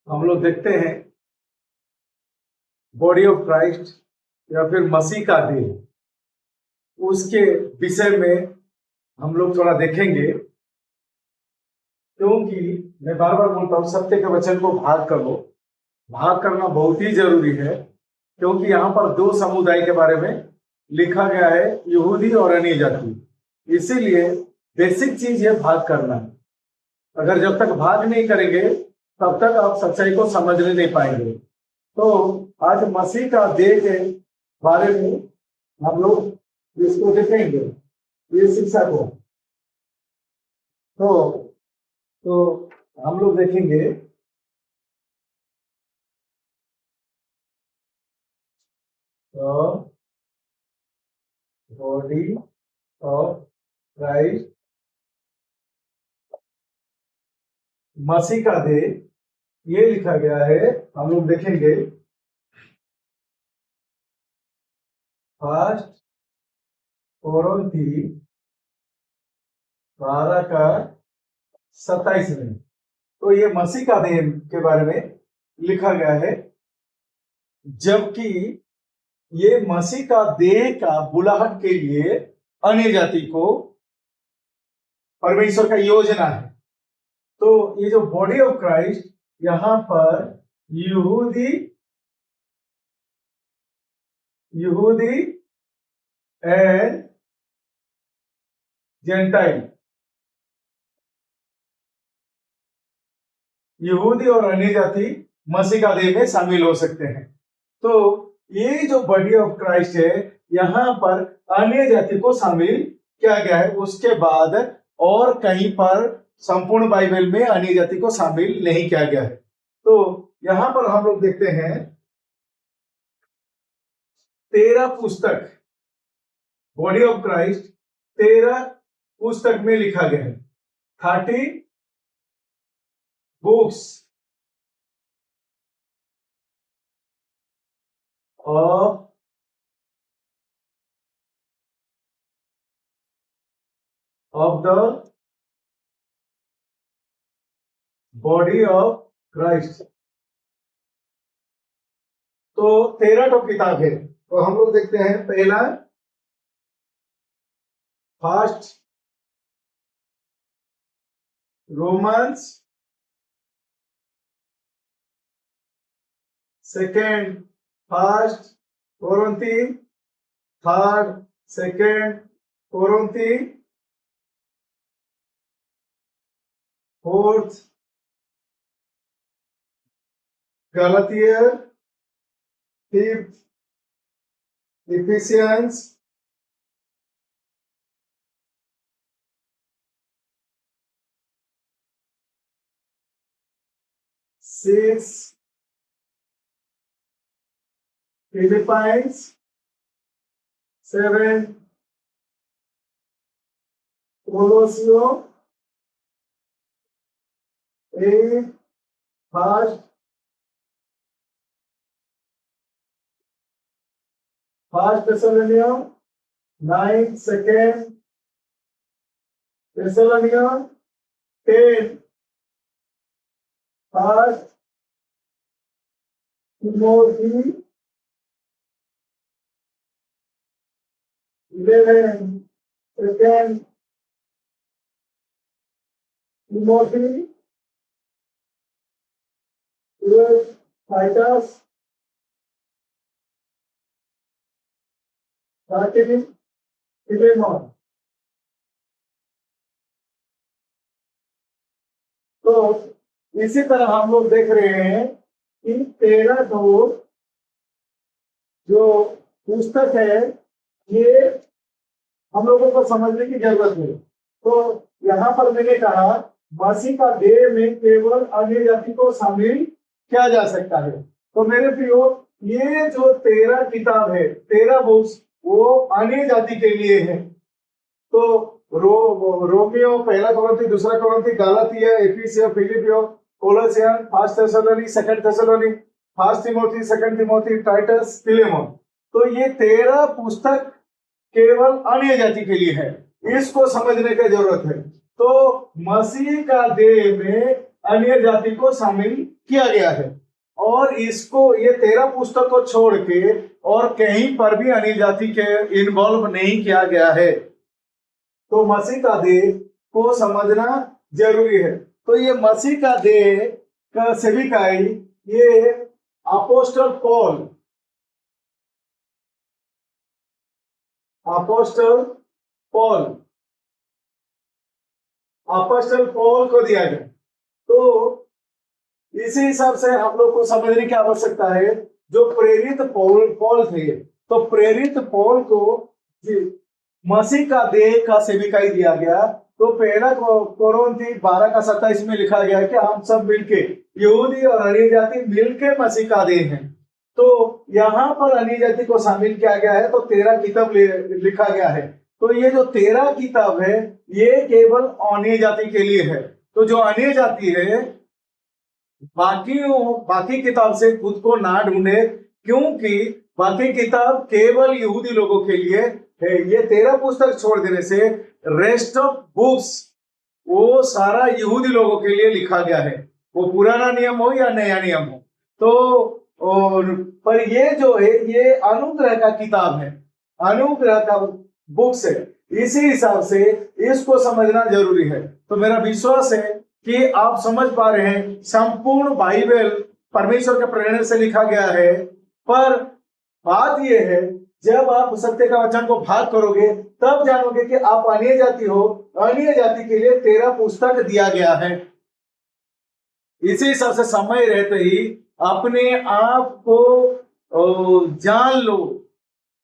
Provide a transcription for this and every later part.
हम लोग देखते हैं बॉडी ऑफ क्राइस्ट या फिर मसीह का देह, उसके विषय में हम लोग थोड़ा देखेंगे, क्योंकि मैं बार बार बोलता हूँ सत्य के वचन को भाग करो। भाग करना बहुत ही जरूरी है, क्योंकि यहाँ पर दो समुदाय के बारे में लिखा गया है, यहूदी और अन्य जाति। इसीलिए बेसिक चीज है भाग करना। अगर जब तक भाग नहीं करेंगे तब तक आप सच्चाई को समझने नहीं पाएंगे। तो आज मसीह का देह के बारे में हम लोग इसको देखेंगे, ये शिक्षा को। तो हम लोग देखेंगे बॉडी ऑफ क्राइस्ट, मसीह का देह, ये लिखा गया है। हम लोग देखेंगे फर्स्ट कोरिन्थी 12 का 27 में। तो ये मसीह का देह के बारे में लिखा गया है, जबकि ये मसीह का देह का बुलाहट के लिए अन्य जाति को परमेश्वर का योजना है। तो ये जो बॉडी ऑफ क्राइस्ट, यहां पर यहूदी एंड जेंटाइल, यहूदी और अन्य जाति मसीह का देह में शामिल हो सकते हैं। तो ये जो बॉडी ऑफ क्राइस्ट है, यहां पर अन्य जाति को शामिल किया गया है। उसके बाद और कहीं पर संपूर्ण बाइबल में अन्य जाति को शामिल नहीं किया गया है। तो यहां पर हम लोग देखते हैं 13 पुस्तक, बॉडी ऑफ क्राइस्ट 13 पुस्तक में लिखा गया है। 30 books of the body of Christ. तो 13 तो किताब है। तो हम लोग देखते हैं पहला first Romans, second first Corinthians, third second Corinthians, fourth Galatians, fifth Ephesians, six Philippians, 7 Colossians, 8 first Thessalonians, 9 second Thessalonians, 10 first Timothy, 11 second Timothy, 12 Titus, 13 Philemon. तो इसी तरह हम लोग देख रहे हैं कि 13 जो पुस्तक है, ये हम लोगों को समझने की जरूरत है। तो यहाँ पर मैंने कहा मसीह का देह में केवल अन्य जाति को शामिल किया जा सकता है। तो मेरे प्रियो, ये जो 13 किताब है, 13 बुक्स, वो अन्य जाति के लिए है। तो रोमियो, पहला कोरिन्थी, दूसरा Corinthians, Galatians, Ephesians, Philippians, Colossians, first Thessalonians, second Thessalonians, first Timothy, second Timothy, Titus, Philemon. तो ये 13 पुस्तक केवल अन्य जाति के लिए है। इसको समझने की जरूरत है। तो मसीह का देह में अन्य जाति को शामिल किया गया है। और इसको ये 13 पुस्तक को छोड़ के और कहीं पर भी अन्य जाति के इन्वॉल्व नहीं किया गया है। तो मसीह का देह को समझना जरूरी है। तो ये मसीह का देह का सेविकाई ये अपोस्टल पॉल को दिया गया। तो इसी हिसाब से हम लोग को समझने की आवश्यकता है। जो प्रेरित पौल थे, तो प्रेरित पौल को मसीह का देह का सेविकाई दिया गया। तो पहला कोरिन्थी 12:27 में लिखा गया है कि हम सब मिलके, यहूदी और अन्य जाति मिलके मसीह का देह हैं। तो यहाँ पर अन्य जाति को शामिल किया गया है। तो 13 किताब लिखा गया है। तो ये जो 13 किताब है ये केवल अन्य जाति के लिए है। तो जो अन्य जाति है बाकी किताब से खुद को ना ढूंढे, क्योंकि बाकी किताब केवल यहूदी लोगों के लिए है। ये 13 पुस्तक छोड़ देने से रेस्ट ऑफ बुक्स वो सारा यहूदी लोगों के लिए लिखा गया है, वो पुराना नियम हो या नया नियम हो। तो पर ये जो है ये अनुग्रह का किताब है, अनुग्रह का बुक्स है। इसी हिसाब से इसको समझना जरूरी है। तो मेरा विश्वास है कि आप समझ पा रहे हैं। संपूर्ण बाइबल परमेश्वर के प्रेरणा से लिखा गया है। पर बात यह है, जब आप सत्य का वचन को भाग करोगे तब जानोगे कि आप अन्य जाति हो। अन्य जाति के लिए 13 पुस्तक दिया गया है। इसी हिसाब से समय रहते ही अपने आप को जान लो,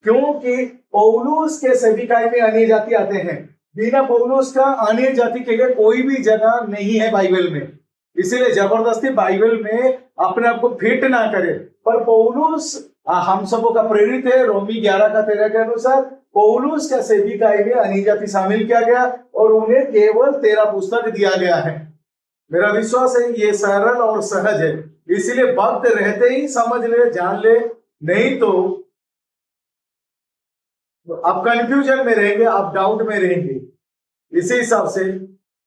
क्योंकि पौलुस के सेविकाई में अन्य जाति आते हैं। बिना पौलुस का अन्य जाति के लिए कोई भी जगह नहीं है बाइबल में। इसीलिए जबरदस्ती बाइबल में अपने आप को फिट ना करे। पर पौलुस हम सबों का प्रेरित है। रोमी 11:13 के अनुसार पौलुस का सेविकाई में अन्य जाति शामिल किया गया और उन्हें केवल 13 पुस्तक दिया गया है। मेरा विश्वास है ये सरल और सहज है। इसीलिए वक्त रहते ही समझ ले, जान ले, नहीं तो आप कंफ्यूजन में रहेंगे, आप डाउट में रहेंगे। इसी हिसाब से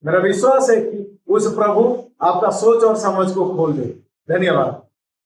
मेरा विश्वास है कि उस प्रभु आपका सोच और समझ को खोल दे। धन्यवाद।